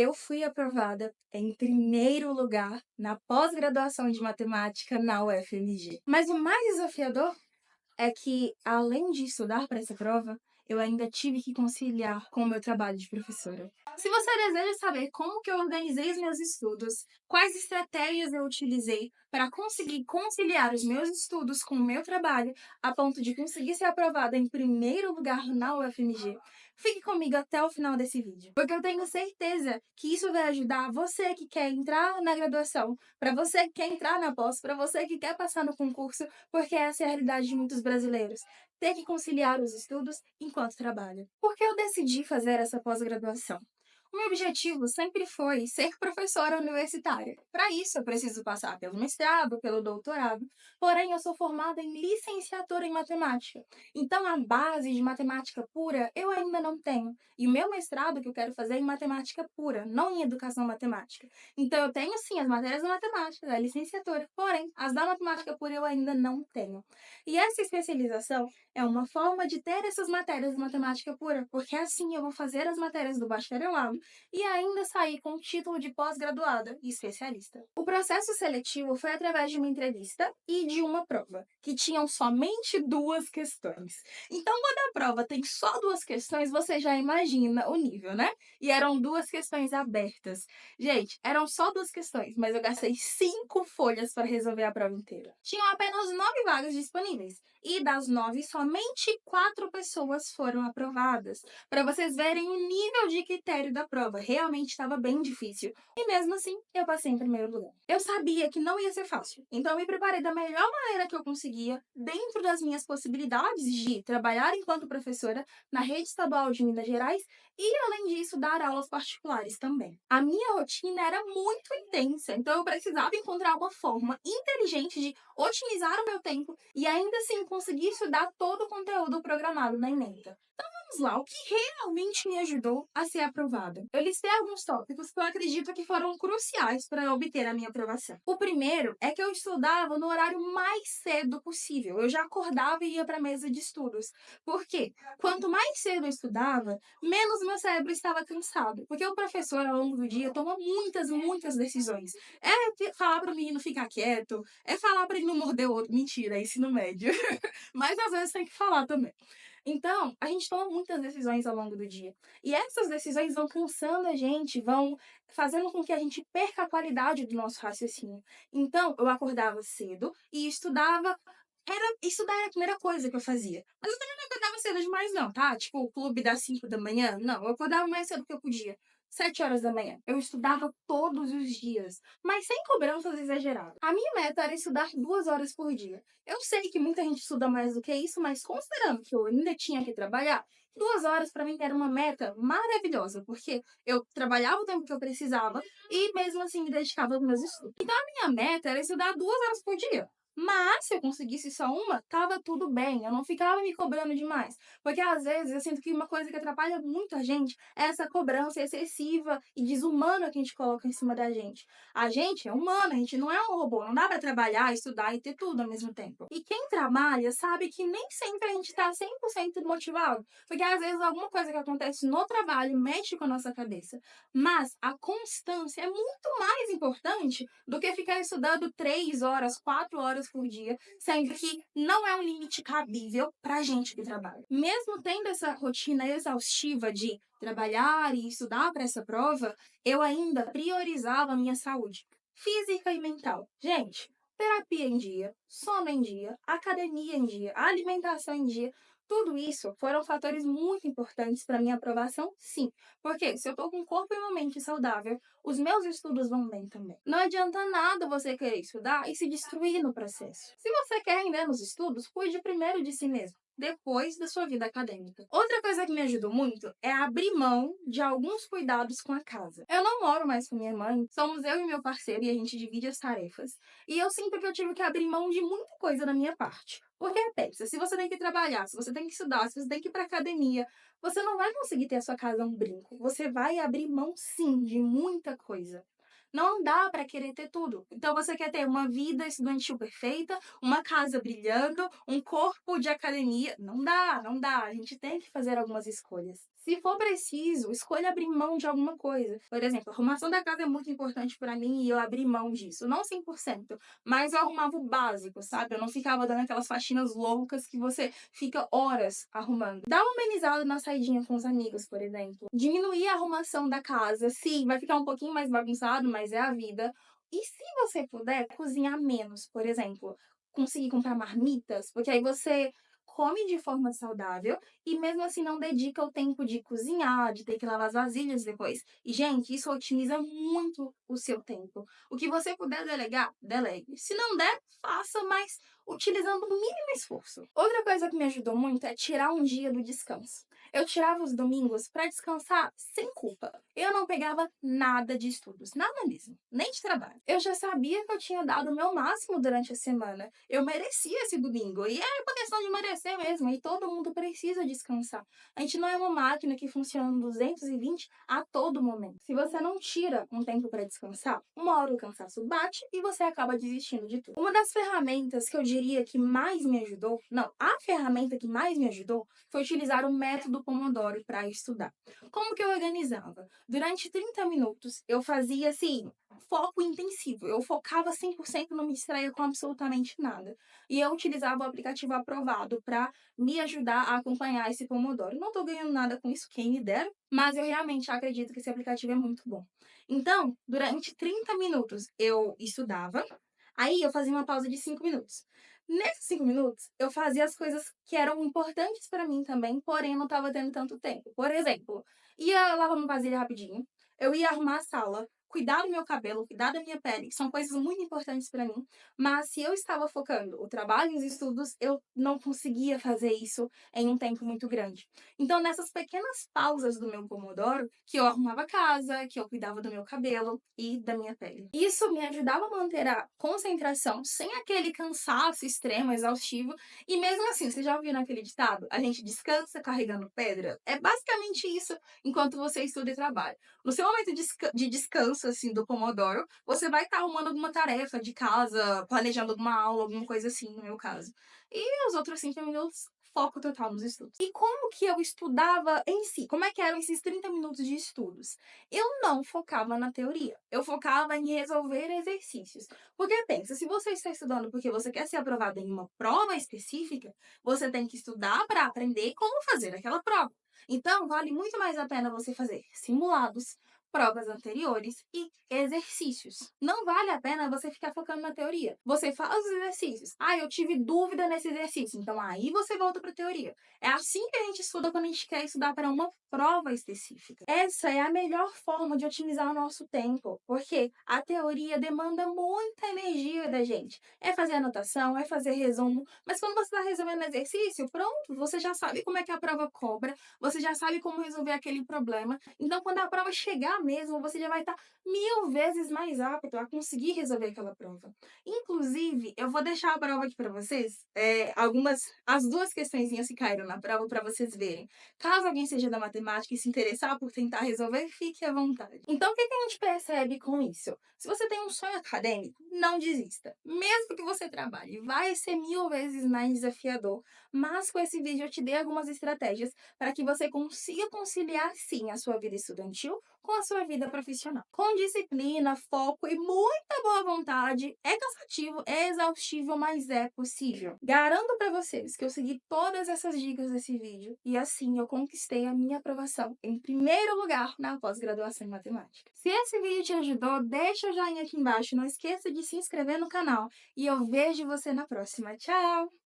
Eu fui aprovada em primeiro lugar na pós-graduação de matemática na UFMG. Mas o mais desafiador é que, além de estudar para essa prova, eu ainda tive que conciliar com o meu trabalho de professora. Se você deseja saber como que eu organizei os meus estudos, quais estratégias eu utilizei para conseguir conciliar os meus estudos com o meu trabalho, a ponto de conseguir ser aprovada em primeiro lugar na UFMG, fique comigo até o final desse vídeo, porque eu tenho certeza que isso vai ajudar você que quer entrar na graduação, para você que quer entrar na pós, para você que quer passar no concurso, porque essa é a realidade de muitos brasileiros, ter que conciliar os estudos enquanto trabalha. Por que eu decidi fazer essa pós-graduação? O meu objetivo sempre foi ser professora universitária. Para isso, eu preciso passar pelo mestrado, pelo doutorado, porém, eu sou formada em licenciatura em matemática. Então, a base de matemática pura eu ainda não tenho. E o meu mestrado que eu quero fazer é em matemática pura, não em educação matemática. Então, eu tenho sim as matérias da matemática, da licenciatura, porém, as da matemática pura eu ainda não tenho. E essa especialização é uma forma de ter essas matérias de matemática pura, porque assim eu vou fazer as matérias do bacharelado e ainda sair com o título de pós-graduada e especialista. O processo seletivo foi através de uma entrevista e de uma prova, que tinham somente duas questões. Então, quando a prova tem só duas questões, você já imagina o nível, né? E eram duas questões abertas. Gente, eram só duas questões, mas eu gastei 5 folhas para resolver a prova inteira. Tinham apenas 9 vagas disponíveis. E das 9, somente 4 pessoas foram aprovadas. Para vocês verem o nível de critério da prova. Realmente estava bem difícil. E mesmo assim, eu passei em primeiro lugar. Eu sabia que não ia ser fácil. Então, eu me preparei da melhor maneira que eu conseguia, dentro das minhas possibilidades de trabalhar enquanto professora na rede estadual de Minas Gerais e, além disso, dar aulas particulares também. A minha rotina era muito intensa, então eu precisava encontrar uma forma inteligente de otimizar o meu tempo e ainda assim conseguir estudar todo o conteúdo programado na ementa. Vamos lá, o que realmente me ajudou a ser aprovada? Eu listei alguns tópicos que eu acredito que foram cruciais para obter a minha aprovação. O primeiro é que eu estudava no horário mais cedo possível. Eu já acordava e ia para a mesa de estudos. Por quê? Quanto mais cedo eu estudava, menos meu cérebro estava cansado. Porque o professor, ao longo do dia, toma muitas decisões. É falar para o menino ficar quieto, é falar para ele não morder o outro. Mentira, é ensino médio. Mas às vezes tem que falar também. Então, a gente toma muitas decisões ao longo do dia. E essas decisões vão cansando a gente, vão fazendo com que a gente perca a qualidade do nosso raciocínio. Então, eu acordava cedo e estudava. Estudar era a primeira coisa que eu fazia. Mas eu também não acordava cedo demais, não, tá? Tipo, o clube das 5 da manhã. Não, eu acordava mais cedo que eu podia. 7 horas da manhã. Eu estudava todos os dias, mas sem cobranças exageradas. A minha meta era estudar 2 horas por dia. Eu sei que muita gente estuda mais do que isso, mas considerando que eu ainda tinha que trabalhar, 2 horas para mim era uma meta maravilhosa, porque eu trabalhava o tempo que eu precisava e mesmo assim me dedicava aos meus estudos. Então a minha meta era estudar 2 horas por dia. Mas se eu conseguisse só uma, tava tudo bem. Eu não ficava me cobrando demais. Porque às vezes eu sinto que uma coisa que atrapalha muito a gente é essa cobrança excessiva e desumana que a gente coloca em cima da gente. A gente é humano, a gente não é um robô. Não dá pra trabalhar, estudar e ter tudo ao mesmo tempo. E quem trabalha sabe que nem sempre a gente tá 100% motivado. Porque às vezes alguma coisa que acontece no trabalho mexe com a nossa cabeça. Mas a constância é muito mais importante do que ficar estudando 3 horas, 4 horas por dia, sendo que não é um limite cabível pra gente que trabalha. Mesmo tendo essa rotina exaustiva de trabalhar e estudar para essa prova, eu ainda priorizava a minha saúde física e mental. Gente, terapia em dia, sono em dia, academia em dia, alimentação em dia, tudo isso foram fatores muito importantes para minha aprovação, sim. Porque se eu tô com um corpo e uma mente saudável, os meus estudos vão bem também. Não adianta nada você querer estudar e se destruir no processo. Se você quer render nos estudos, cuide primeiro de si mesmo, depois da sua vida acadêmica. Outra coisa que me ajudou muito é abrir mão de alguns cuidados com a casa. Eu não moro mais com minha mãe, somos eu e meu parceiro e a gente divide as tarefas. E eu sinto que eu tive que abrir mão de muita coisa da minha parte. Porque pensa, se você tem que trabalhar, se você tem que estudar, se você tem que ir pra academia, você não vai conseguir ter a sua casa um brinco. Você vai abrir mão, sim, de muita coisa. Não dá para querer ter tudo. Então você quer ter uma vida estudantil perfeita, uma casa brilhando, um corpo de academia. Não dá, não dá. A gente tem que fazer algumas escolhas. Se for preciso, escolha abrir mão de alguma coisa. Por exemplo, a arrumação da casa é muito importante para mim e eu abri mão disso. Não 100%, mas eu arrumava o básico, sabe? Eu não ficava dando aquelas faxinas loucas que você fica horas arrumando. Dá uma amenizada na saidinha com os amigos, por exemplo. Diminuir a arrumação da casa. Sim, vai ficar um pouquinho mais bagunçado, mas é a vida. E se você puder, cozinhar menos, por exemplo. Conseguir comprar marmitas, porque aí você come de forma saudável e mesmo assim não dedica o tempo de cozinhar, de ter que lavar as vasilhas depois. E, gente, isso otimiza muito o seu tempo. O que você puder delegar, delegue. Se não der, faça, mas utilizando o mínimo esforço. Outra coisa que me ajudou muito é tirar um dia do descanso. Eu tirava os domingos para descansar sem culpa. Eu não pegava nada de estudos, nada mesmo, nem de trabalho. Eu já sabia que eu tinha dado o meu máximo durante a semana. Eu merecia esse domingo. E é uma questão de merecer mesmo. E todo mundo precisa descansar. A gente não é uma máquina que funciona no 220 a todo momento. Se você não tira um tempo para descansar, uma hora o cansaço bate e você acaba desistindo de tudo. Uma das ferramentas que eu diria que mais me ajudou, não, a ferramenta que mais me ajudou foi utilizar o método Pomodoro para estudar. Como que eu organizava? Durante 30 minutos eu fazia assim, foco intensivo. Eu focava 100%, não me distraía com absolutamente nada. E eu utilizava o aplicativo aprovado para me ajudar a acompanhar esse Pomodoro. Não estou ganhando nada com isso, quem me dera, mas eu realmente acredito que esse aplicativo é muito bom. Então, durante 30 minutos eu estudava, aí eu fazia uma pausa de 5 minutos. Nesses 5 minutos, eu fazia as coisas que eram importantes para mim também, porém eu não estava tendo tanto tempo. Por exemplo, ia lavar uma vasilha rapidinho, eu ia arrumar a sala, cuidar do meu cabelo, cuidar da minha pele, que são coisas muito importantes para mim, mas se eu estava focando o trabalho e os estudos, eu não conseguia fazer isso em um tempo muito grande. Então, nessas pequenas pausas do meu Pomodoro, que eu arrumava a casa, que eu cuidava do meu cabelo e da minha pele. Isso me ajudava a manter a concentração sem aquele cansaço extremo, exaustivo. E mesmo assim, você já ouviu naquele ditado? A gente descansa carregando pedra? É basicamente isso enquanto você estuda e trabalha. No seu momento de descanso, assim, do Pomodoro, você vai estar arrumando alguma tarefa de casa, planejando alguma aula, alguma coisa assim, no meu caso. E os outros 5 minutos, foco total nos estudos. E como que eu estudava em si? Como é que eram esses 30 minutos de estudos? Eu não focava na teoria, eu focava em resolver exercícios. Porque pensa, se você está estudando porque você quer ser aprovado em uma prova específica, você tem que estudar para aprender como fazer aquela prova. Então, vale muito mais a pena você fazer simulados, provas anteriores e exercícios. Não vale a pena você ficar focando na teoria. Você faz os exercícios. Ah, eu tive dúvida nesse exercício. Então aí você volta para a teoria. É assim que a gente estuda quando a gente quer estudar para uma prova específica. Essa é a melhor forma de otimizar o nosso tempo, porque a teoria demanda muita energia da gente. É fazer anotação, é fazer resumo, mas quando você está resolvendo exercício, pronto, você já sabe como é que a prova cobra, você já sabe como resolver aquele problema. Então, quando a prova chegar mesmo, você já vai estar 1000 vezes mais apto a conseguir resolver aquela prova. Inclusive, eu vou deixar a prova aqui para vocês, as duas questõezinhas que caíram na prova para vocês verem. Caso alguém seja da matemática e se interessar por tentar resolver, fique à vontade. Então, o que a gente percebe com isso? Se você tem um sonho acadêmico, não desista. Mesmo que você trabalhe, vai ser 1000 vezes mais desafiador. Mas com esse vídeo eu te dei algumas estratégias para que você consiga conciliar, sim, a sua vida estudantil com a sua vida profissional. Com disciplina, foco e muita boa vontade, é cansativo, é exaustivo, mas é possível. Garanto para vocês que eu segui todas essas dicas desse vídeo e assim eu conquistei a minha aprovação em primeiro lugar na pós-graduação em matemática. Se esse vídeo te ajudou, deixa o joinha aqui embaixo, não esqueça de se inscrever no canal e eu vejo você na próxima. Tchau!